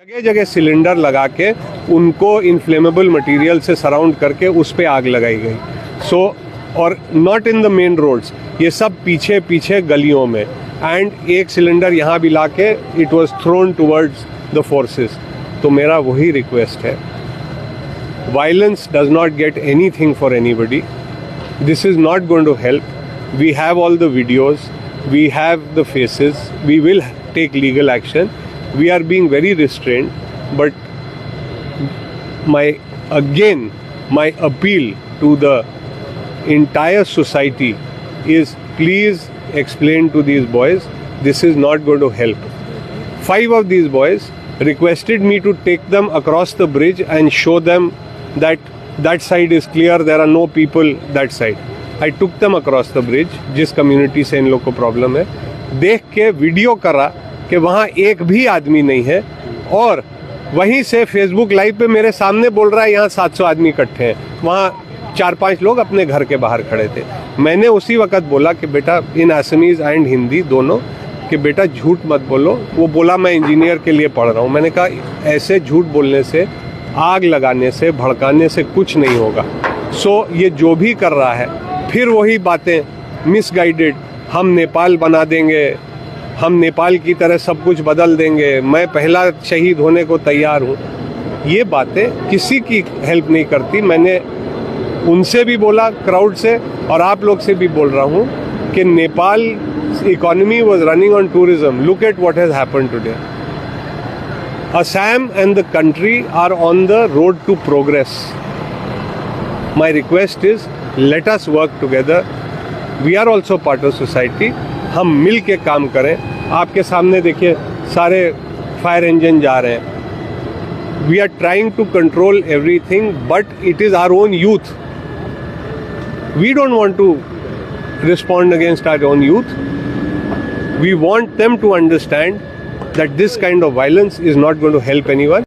जगह जगह सिलेंडर लगा के उनको इन्फ्लेमेबल मटेरियल से सराउंड करके उस पर आग लगाई गई। और not in the main roads, ये सब पीछे पीछे गलियों में। एंड एक सिलेंडर यहाँ भी ला के it was thrown towards the forces. तो मेरा वही रिक्वेस्ट है, violence does not get any thing for anybody. This is not going to help. We have all the videos, we have the faces, we will take legal action. We are being very restrained, but my appeal to the entire society is, please explain to these boys, this is not going to help. 5 of these boys requested me to take them across the bridge and show them that that side is clear, there are no people that side. I took them across the bridge, जिस community से इन लोग को problem है, देख के video करा कि वहाँ एक भी आदमी नहीं है, और वहीं से फेसबुक लाइव पे मेरे सामने बोल रहा है यहाँ 700 आदमी इकट्ठे हैं। वहाँ 4-5 लोग अपने घर के बाहर खड़े थे। मैंने उसी वक्त बोला कि बेटा, इन असमीज़ एंड हिंदी दोनों, कि बेटा झूठ मत बोलो। वो बोला मैं इंजीनियर के लिए पढ़ रहा हूँ। मैंने कहा ऐसे झूठ बोलने से, आग लगाने से, भड़काने से कुछ नहीं होगा। ये जो भी कर रहा है, फिर वही बातें मिसगाइडेड, हम नेपाल बना देंगे, हम नेपाल की तरह सब कुछ बदल देंगे, मैं पहला शहीद होने को तैयार हूँ। ये बातें किसी की हेल्प नहीं करती। मैंने उनसे भी बोला, क्राउड से, और आप लोग से भी बोल रहा हूँ कि Nepal economy was running on tourism. Look at what has happened today. Assam and the country are on the road to progress. My request is, let us work together. We are also part of society. हम मिल के काम करें। आपके सामने देखिए सारे fire engine जा रहे हैं। We are trying to control everything, but it is our own youth. We don't want to respond against our own youth. We want them to understand that this kind of violence is not going to help anyone.